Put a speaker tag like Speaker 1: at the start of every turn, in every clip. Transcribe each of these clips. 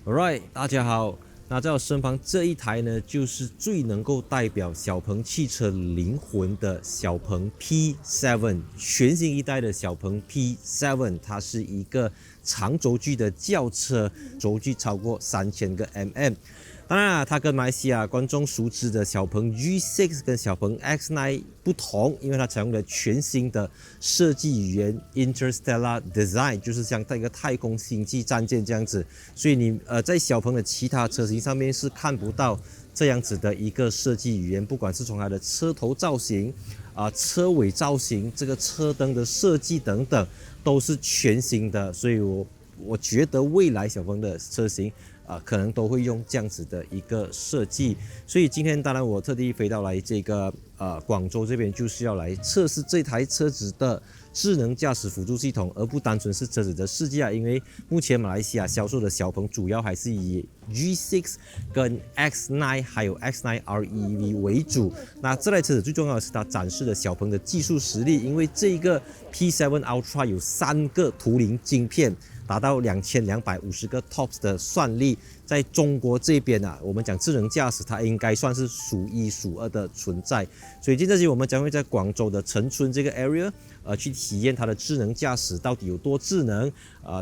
Speaker 1: Alright，大家好。那在我身旁这一台呢，就是最能够代表小鹏汽车灵魂的小鹏 P7，全新一代的小鹏 P7，它是一个长轴距的轿车，轴距超过3000个 mm。当然啊，它跟马来西亚观众熟知的小鹏 G6 跟小鹏 X9 不同，因为它采用了全新的设计语言 Interstellar Design， 就是像一个太空星际战舰这样子。所以你在小鹏的其他车型上面是看不到这样子的一个设计语言，不管是从它的车头造型车尾造型、这个车灯的设计等等，都是全新的。所以我觉得未来小鹏的车型可能都会用这样子的一个设计，所以今天当然我特地飞到来这个广州这边，就是要来测试这台车子的智能驾驶辅助系统，而不单纯是车子的设计因为目前马来西亚销售的小鹏主要还是以 G6 跟 X9 还有 X9 REV 为主。那这台车子最重要的是它展示了小鹏的技术实力，因为这个 P7 Ultra 有3个图灵晶片，达到2250个 TOPS 的算力，在中国这边我们讲智能驾驶，它应该算是数1数2的存在。所以今天这期我们将会在广州的陈村这个 area，去体验它的智能驾驶到底有多智能，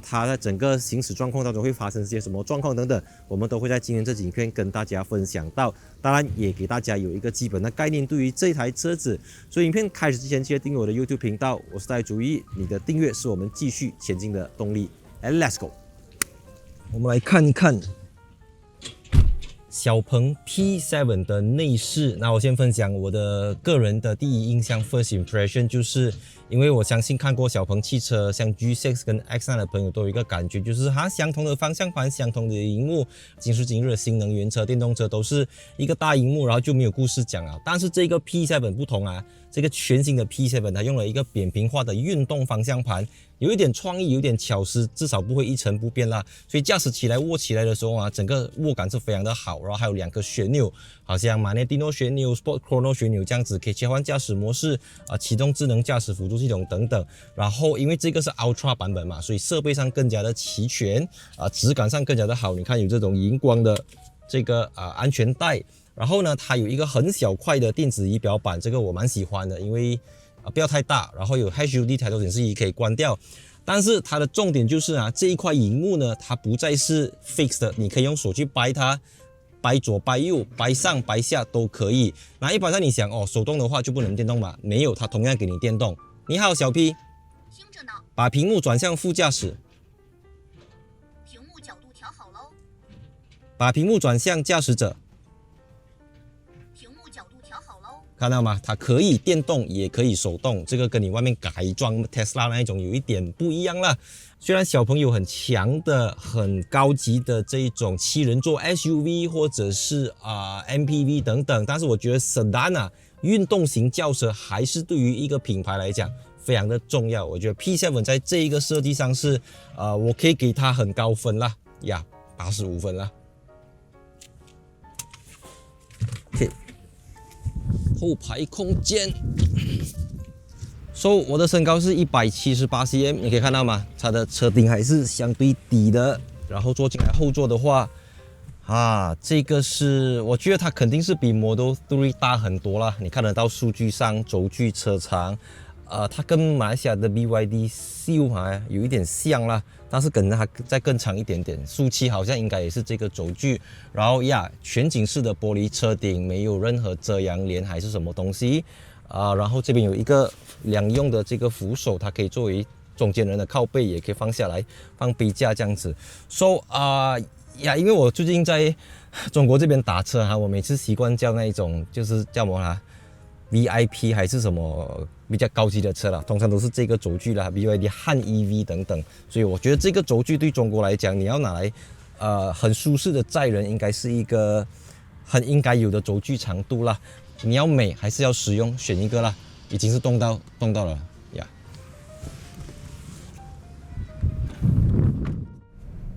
Speaker 1: 它在整个行驶状况当中会发生些什么状况等等，我们都会在今天这期影片跟大家分享到。当然也给大家有一个基本的概念，对于这台车子。所以影片开始之前，记得订阅我的 YouTube 频道，我是戴主义，你的订阅是我们继续前进的动力。Let's go， 我们来看一看小鹏 P7 的内饰。那我先分享我的个人的第一印象 ，First impression， 就是因为我相信看过小鹏汽车像 G6 跟 X9 的朋友都有一个感觉，就是它相同的方向盘、相同的荧幕。今时今日的新能源车、电动车都是一个大荧幕，然后就没有故事讲了。但是这个 P7 不同这个全新的 P7 它用了一个扁平化的运动方向盘，有一点创意，有点巧思，至少不会一成不变啦。所以驾驶起来、握起来的时候整个握感是非常的好。然后还有2个旋钮，好像 Magnetino 旋钮、Sport Chrono 旋钮这样子，可以切换驾驶模式启动智能驾驶辅助系统等等。然后因为这个是 Ultra 版本嘛，所以设备上更加的齐全质感上更加的好。你看有这种荧光的这个安全带。然后呢，它有一个很小块的电子仪表板，这个我蛮喜欢的，因为不要太大，然后有 HUD 抬头显示仪可以关掉。但是它的重点就是这一块荧幕呢，它不再是 fixed 的，你可以用手去掰它，掰左掰右，掰上掰下都可以。那一般上你想手动的话就不能电动嘛？没有，它同样给你电动。你好，小 P，
Speaker 2: 听着呢。
Speaker 1: 把屏幕转向副驾驶。
Speaker 2: 屏幕角度调好喽。
Speaker 1: 把屏幕转向驾驶者。看到吗？它可以电动，也可以手动，这个跟你外面改装 Tesla 那一种有一点不一样啦。虽然小鹏有很强的、很高级的这一种7人座 SUV 或者是MPV 等等，但是我觉得 Sedan 运动型轿车还是对于一个品牌来讲非常的重要。我觉得 P7 在这一个设计上是我可以给它很高分啦，85分啦。OK。后排空间我的身高是178cm， 你可以看到吗？它的车顶还是相对低的。然后坐进来后座的话，这个是我觉得它肯定是比 Model 3大很多啦。你看得到数据上轴距、车长，它跟马来西亚的 BYD Seal 有一点像啦，但是跟它再更长一点点。速7好像应该也是这个轴距。然后全景式的玻璃车顶，没有任何遮阳帘还是什么东西然后这边有一个2用的这个扶手，它可以作为中间人的靠背，也可以放下来放杯架这样子。因为我最近在中国这边打车我每次习惯叫那一种就是叫什么VIP 还是什么比较高级的车啦，通常都是这个轴距啦 ，BYD 汉 EV 等等。所以我觉得这个轴距对中国来讲，你要拿来很舒适的载人，应该是一个很应该有的轴距长度啦。你要美还是要实用，选一个啦。已经是动到了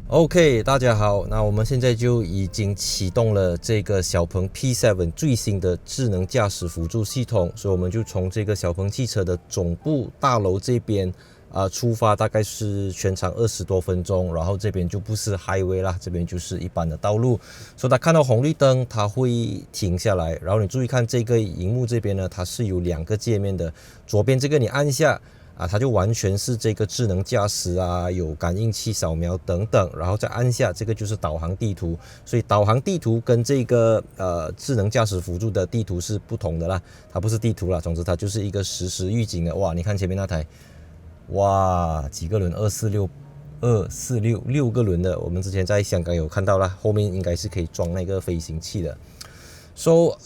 Speaker 1: OK， 大家好，那我们现在就已经启动了这个小鹏 P7 最新的智能驾驶辅助系统，所以我们就从这个小鹏汽车的总部大楼这边出发大概是全长20多分钟，然后这边就不是 highway 啦，这边就是一般的道路，所以他看到红绿灯他会停下来，然后你注意看这个荧幕这边呢，它是有2个界面的，左边这个你按下它就完全是这个智能驾驶啊，有感应器扫描等等，然后再按下这个就是导航地图，所以导航地图跟这个智能驾驶辅助的地图是不同的啦，它不是地图啦，总之它就是一个实时预警的。哇，你看前面那台，哇，几个轮？246个轮的，我们之前在香港有看到啦，后面应该是可以装那个飞行器的。So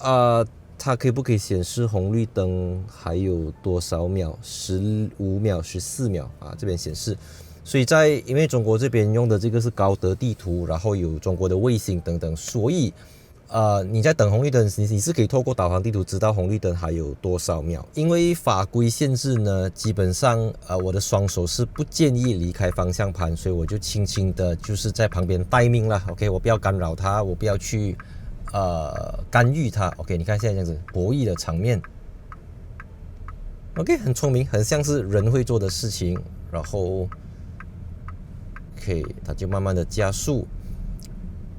Speaker 1: 它可不可以显示红绿灯还有多少秒？15秒、14秒这边显示。所以因为中国这边用的这个是高德地图，然后有中国的卫星等等，所以你在等红绿灯，你是可以透过导航地图知道红绿灯还有多少秒。因为法规限制呢，基本上我的双手是不建议离开方向盘，所以我就轻轻的就是在旁边待命了。OK， 我不要干扰它，我不要去干预它。OK， 你看现在这样子博弈的场面 ，OK， 很聪明，很像是人会做的事情。然后 OK， 它就慢慢的加速。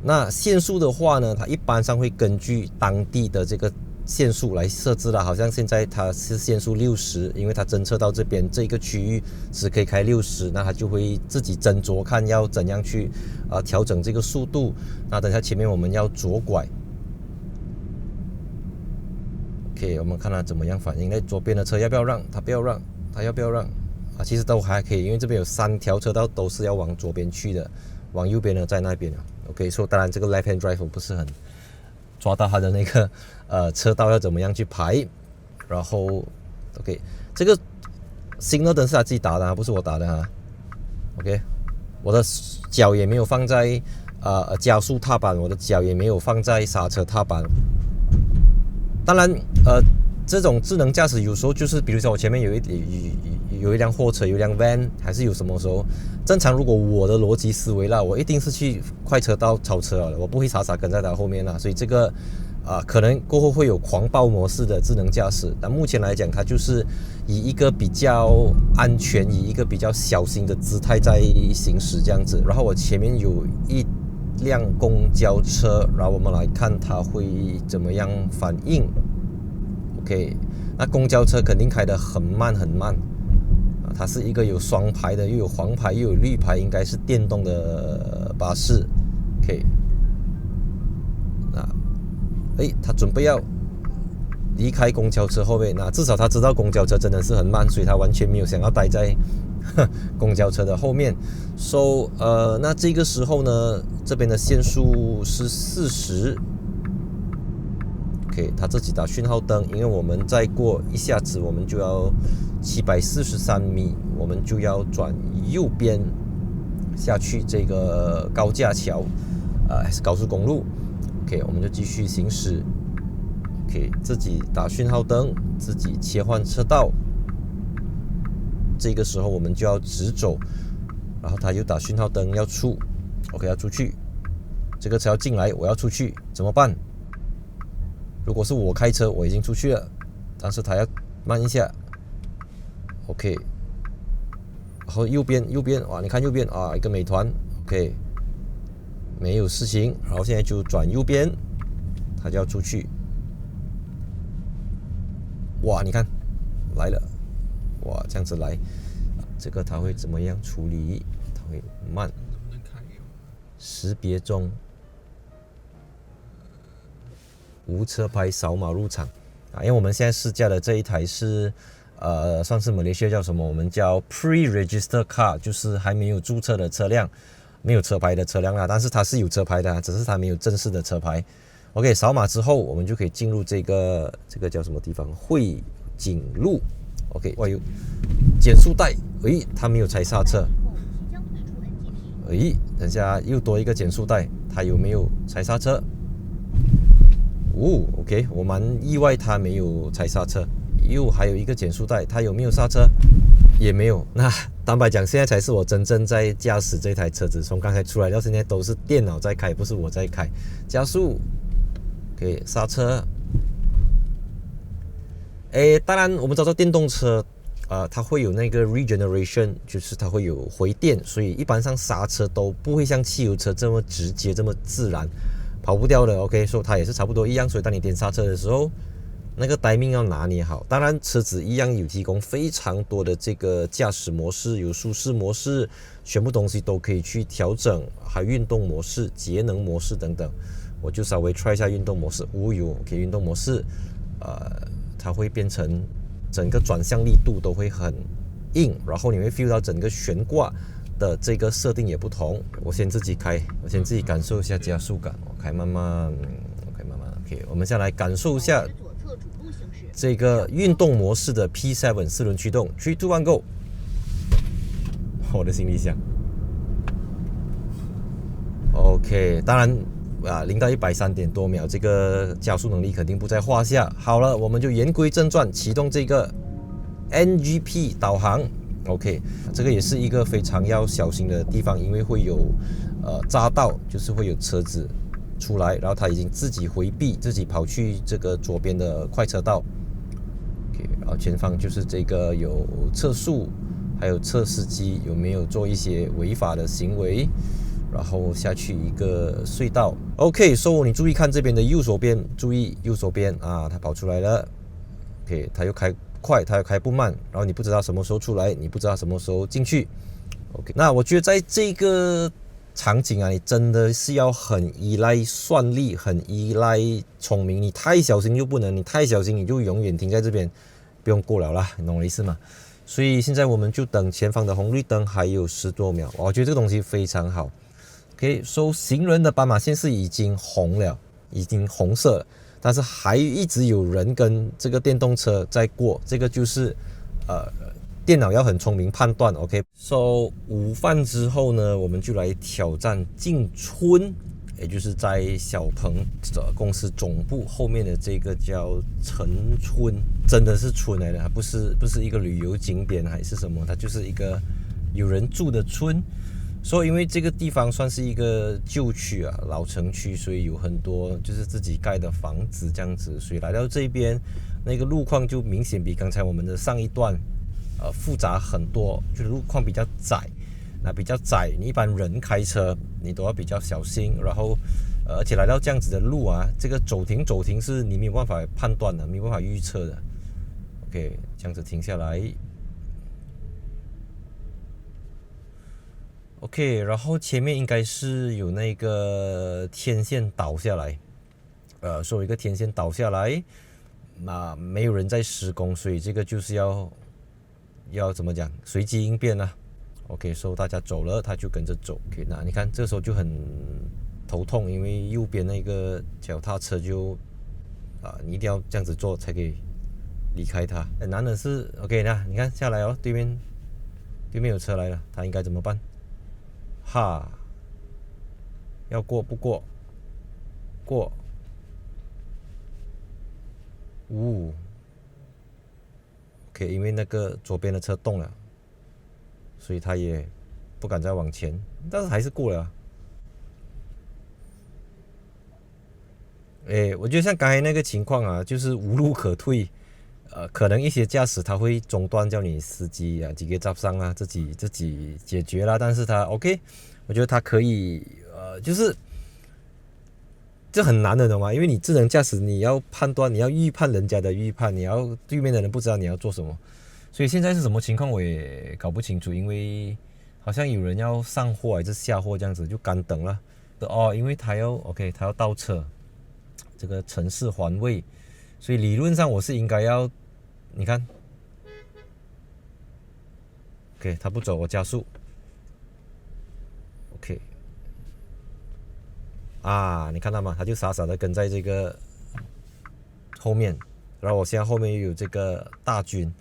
Speaker 1: 那限速的话呢，它一般上会根据当地的这个限速来设置了，好像现在它是限速60，因为它侦测到这边这个区域只可以开60，那它就会自己斟酌看要怎样去调整这个速度。那等下前面我们要左拐 ，OK， 我们看它怎么样反应。那左边的车要不要让？它不要让，它要不要让？其实都还可以，因为这边有3条车道都是要往左边去的，往右边呢在那边。OK， 所以当然这个 left hand drive 我不是很抓到它的那个车道要怎么样去排，然后 OK， 这个 signal 灯是他自己打的不是我打的OK， 我的脚也没有放在加速踏板，我的脚也没有放在刹车踏板。当然这种智能驾驶有时候就是比如说我前面有一辆货车，有一辆 van， 还是有什么时候正常，如果我的逻辑思维啦，我一定是去快车道超车了，我不会傻傻跟在他后面啦，所以这个可能过后会有狂暴模式的智能驾驶，但目前来讲它就是以一个比较安全，以一个比较小心的姿态在行驶这样子。然后我前面有一辆公交车，然后我们来看它会怎么样反应。OK， 那公交车肯定开得很慢很慢它是一个有双排的，又有黄牌又有绿牌，应该是电动的巴士。OK， 他准备要离开公交车后面，那至少他知道公交车真的是很慢，所以他完全没有想要待在公交车的后面。So， 那这个时候呢，这边的限速是40。OK， 他自己打讯号灯，因为我们再过一下子，我们就要743米，我们就要转右边下去这个高架桥，还是高速公路。OK， 我们就继续行驶。OK， 自己打讯号灯，自己切换车道。这个时候我们就要直走，然后他又打讯号灯要出。OK， 要出去，这个车要进来，我要出去，怎么办？如果是我开车，我已经出去了，但是他要慢一下。OK， 然后右边，哇，你看右边一个美团 ，OK， 没有事情，然后现在就转右边，他就要出去。哇，你看来了，哇，这样子来，这个他会怎么样处理？他会慢，识别中。无车牌扫码入场因为我们现在试驾的这一台是算是马来西亚叫什么？我们叫 pre-register car， 就是还没有注册的车辆，没有车牌的车辆啦。但是它是有车牌的只是它没有正式的车牌。OK， 扫码之后我们就可以进入这个叫什么地方？汇景路。OK， 哇，有减速带，它没有踩刹车。等下又多一个减速带，它有没有踩刹车？OK， 我蛮意外他没有踩刹车，又还有一个减速带，他有没有刹车？也没有。那坦白讲，现在才是我真正在驾驶这台车子，从刚才出来到现在都是电脑在开，不是我在开。加速 ，OK， 刹车。当然我们知道电动车它会有那个 regeneration， 就是它会有回电，所以一般上刹车都不会像汽油车这么直接这么自然，跑不掉的。 OK， 所以它也是差不多一样，所以当你点刹车的时候，那个 timing 要拿捏好。当然车子一样有提供非常多的这个驾驶模式，有舒适模式，全部东西都可以去调整，还有运动模式、节能模式等等。我就稍微 try 一下运动模式，OK， 运动模式它会变成整个转向力度都会很硬，然后你会 feel 到整个悬挂的这个设定也不同。我先自己开，我先自己感受一下加速感。我开慢慢 OK， 我们先来感受一下这个运动模式的 P7 四轮驱动。 3, 2, 1 Go。 我的行李箱 OK， 当然0到100 3点多秒，这个加速能力肯定不在话下。好了，我们就言归正传，启动这个 NGP 导航。 OK， 这个也是一个非常要小心的地方，因为会有匝道，就是会有车子出来，然后它已经自己回避，自己跑去这个左边的快车道。 OK， 然后前方就是这个有测速，还有测司机有没有做一些违法的行为，然后下去一个隧道。 OK， so 你注意看这边的右手边，注意右手边啊，它跑出来了。 OK， 它又开快，它又开不慢，然后你不知道什么时候出来，你不知道什么时候进去。 OK， 那我觉得在这个场景啊，你真的是要很依赖算力，很依赖聪明。你太小心就不能，你太小心你就永远停在这边，不用过了啦，你懂我意思吗？所以现在我们就等前方的红绿灯，还有10多秒。我觉得这个东西非常好。OK， so 行人的斑马线是已经红了，已经红色了，但是还一直有人跟这个电动车在过，这个就是电脑要很聪明判断。 OK，so 午饭之后呢，我们就来挑战进村，也就是在小鹏公司总部后面的这个叫陈村，真的是村来的，它不是一个旅游景点还是什么，它就是一个有人住的村。所以因为这个地方算是一个旧区啊，老城区，所以有很多就是自己盖的房子这样子，所以来到这边那个路况就明显比刚才我们的上一段复杂很多，就是路况比较窄。那比较窄，你一般人开车你都要比较小心，然后而且来到这样子的路啊，这个走停是你没有办法判断的，没有办法预测的。 OK， 这样子停下来。 OK， 然后前面应该是有那个天线倒下来，说有一个天线倒下来，那没有人在施工，所以这个就是要怎么讲，随机应变啊。OK， 所以大家走了，他就跟着走。OK， 那你看这时候就很头痛，因为右边那个脚踏车就你一定要这样子做才可以离开它。很难的是 OK， 那你看下来哦，对面有车来了，他应该怎么办？哈，要过不过？过。OK， 因为那个左边的车动了，所以他也不敢再往前，但是还是过了。我觉得像刚才那个情况啊，就是无路可退。可能一些驾驶他会中断，叫你司机几个잡상啊，自己解决啦。但是他 OK， 我觉得他可以，就是这很难的，懂吗？因为你智能驾驶，你要判断，你要预判人家的预判，你要对面的人不知道你要做什么，所以现在是什么情况我也搞不清楚，因为好像有人要上货还是下货这样子，就干等了。因为他要 OK， 他要倒车，这个城市环卫，所以理论上我是应该要。你看 ，OK， 他不走，我加速 ，OK， 你看到吗？他就傻傻的跟在这个后面，然后我现在后面又有这个大军，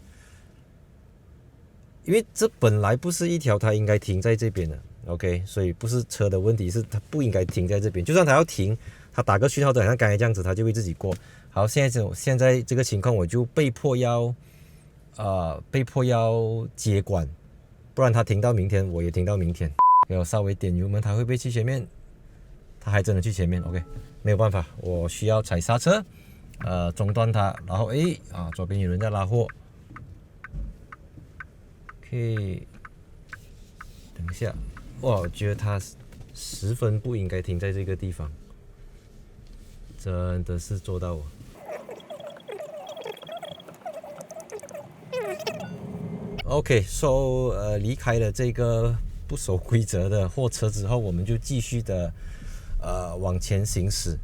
Speaker 1: 因为这本来不是一条他应该停在这边的 ，OK， 所以不是车的问题，是他不应该停在这边，就算他要停，他打个讯号灯，像刚才这样子，他就会自己过。好，现在这个情况，我就被迫要接管，不然他停到明天，我也停到明天。给我稍微点油门，他会不会去前面？他还真的去前面 ，OK， 没有办法，我需要踩刹车，中断他，然后左边有人在拉货 OK， 等一下，哇，我觉得他10分不应该停在这个地方，真的是做到我。OK，so 离开了这个不守规则的货车之后，我们就继续的往前行驶。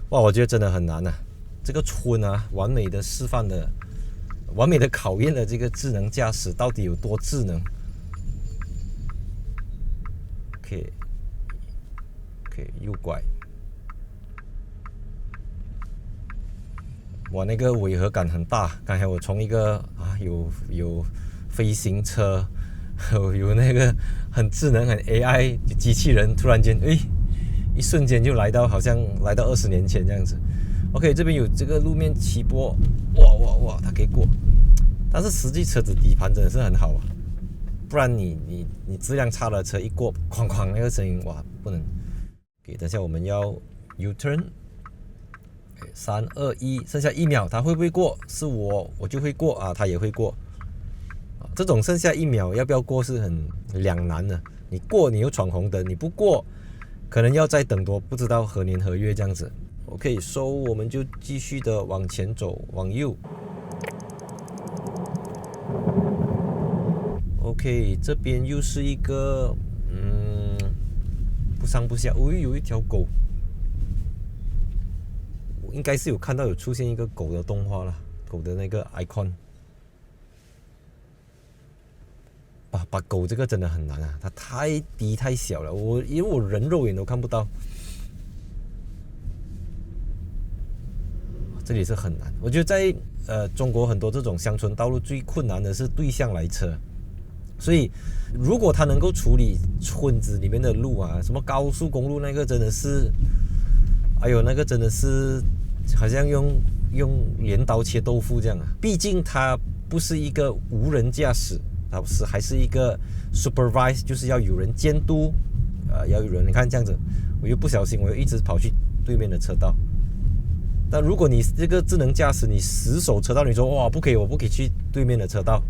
Speaker 1: 哇，我觉得真的很难啊！这个村啊，完美的示范了，完美的考验了这个智能驾驶到底有多智能。OK， 右拐。哇，那个违和感很大。刚才我从一个有飞行车，有那个很智能、很 AI 机器人，突然间一瞬间就好像来到20年前这样子。OK， 这边有这个路面起坡，哇，它可以过。但是实际车子底盘真的是很好啊，不然你质量差的车一过，哐哐那个声音，哇，不能。OK， 等下我们要 U turn。3、2、1，剩下1秒，它会不会过？是我就会过啊，它也会过。这种剩下1秒要不要过是很两难的。你过你又闯红灯，你不过可能要再等多不知道何年何月这样子。OK， 我们就继续的往前走，往右。OK， 这边又是一个不上不下，有一条狗。应该是有看到有出现一个狗的动画了，狗的那个 icon。把狗这个真的很难啊，它太低太小了，因为我人肉眼都看不到。这里是很难，我觉得在中国很多这种乡村道路最困难的是对向来车，所以如果它能够处理村子里面的路啊，什么高速公路那个真的是，那个真的是好像用镰刀切豆腐这样啊！毕竟它不是一个无人驾驶，它还是一个 supervise， 就是要有人监督，要有人。你看这样子，我又不小心，我又一直跑去对面的车道。但如果你这个智能驾驶，你死守车道，你说哇不可以，我不可以去对面的车道，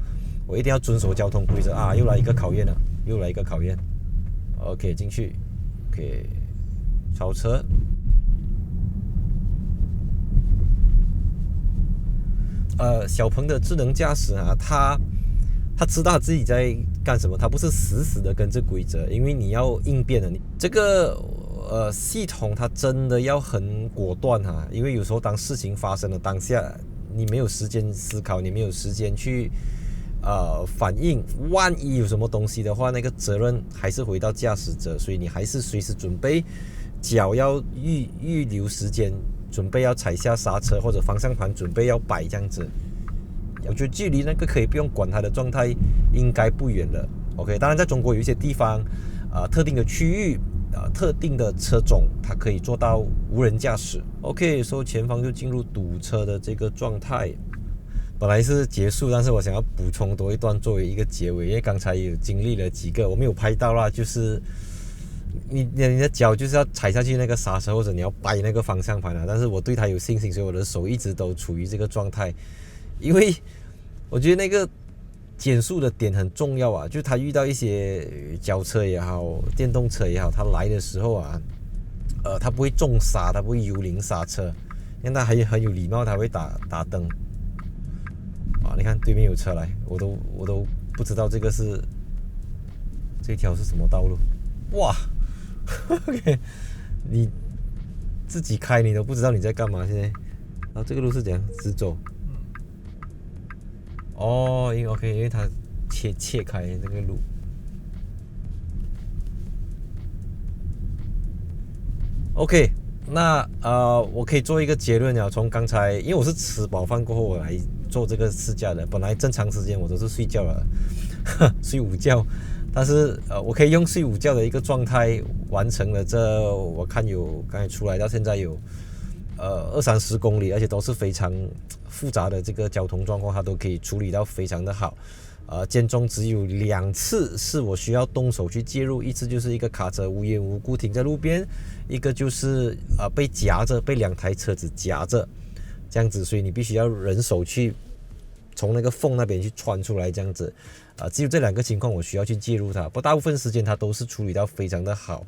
Speaker 1: 我一定要遵守交通规则啊！又来一个考验了，又来一个考验。OK， 进去 ，OK， 超车。小鹏的智能驾驶啊，他知道自己在干什么，他不是死的跟着规则，因为你要应变的，你这个系统它真的要很果断哈，因为有时候当事情发生了当下，你没有时间思考，你没有时间去反应，万一有什么东西的话，那个责任还是回到驾驶者，所以你还是随时准备，脚要预留时间。准备要踩下刹车或者方向盘准备要摆这样子，我觉得距离那个可以不用管它的状态应该不远了。OK， 当然在中国有一些地方特定的区域特定的车种它可以做到无人驾驶。OK， 所以前方就进入堵车的这个状态。本来是结束，但是我想要补充多一段作为一个结尾，因为刚才有经历了几个我没有拍到啦，就是你的脚就是要踩下去那个刹车，或者你要掰那个方向盘啊。但是我对它有信心，所以我的手一直都处于这个状态。因为我觉得那个减速的点很重要啊，就是它遇到一些轿车也好，电动车也好，它来的时候啊，它不会重刹，它不会幽灵刹车，因为它还很有礼貌，它会打灯。啊，你看对面有车来，我都不知道这条是什么道路，哇！OK， 你自己开你都不知道你在干嘛现在。然后这个路是怎样直走？哦，因为它切开这个路。OK， 那我可以做一个结论了。从刚才，因为我是吃饱饭过后我来做这个试驾的，本来正常时间我都是睡觉了，睡午觉。但是我可以用睡午觉的一个状态完成了这，我看有刚才出来到现在有20-30公里，而且都是非常复杂的这个交通状况，它都可以处理到非常的好。间中只有2次是我需要动手去介入，一次就是一个卡车无缘无故停在路边，一个就是被夹着，被2台车子夹着这样子，所以你必须要人手去从那个缝那边去穿出来这样子。只有这2个情况我需要去介入它，不过大部分时间它都是处理到非常的好。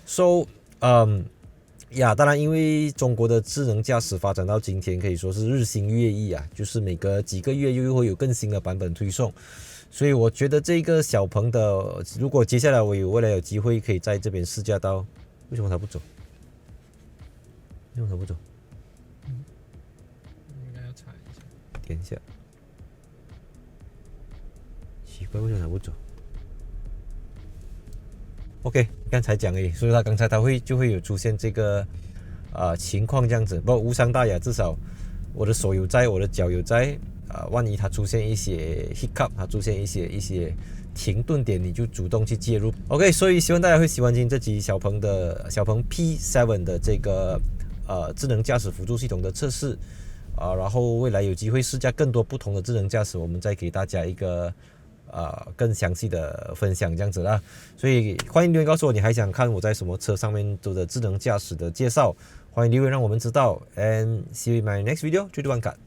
Speaker 1: So，当然，因为中国的智能驾驶发展到今天，可以说是日新月异啊，就是每隔几个月又会有更新的版本推送。所以我觉得这个小鹏的，如果接下来我未来有机会可以在这边试驾到，为什么它不走？为什么它不走？
Speaker 3: 应该要踩一下。
Speaker 1: 点一下，奇怪，为什么它不走？OK， 刚才讲而已，所以刚才就会有出现这个情况这样子，不过无伤大雅，至少我的手有在，我的脚有在，万一它出现一些 hiccup， 它出现一些停顿点，你就主动去介入。OK， 所以希望大家会喜欢今天这集小鹏 P7 的这个智能驾驶辅助系统的测试然后未来有机会试驾更多不同的智能驾驶，我们再给大家一个更详细的分享这样子啦，所以欢迎留言告诉我你还想看我在什么车上面做的智能驾驶的介绍，欢迎留言让我们知道 ，and see you in my next video， 追逐万卡。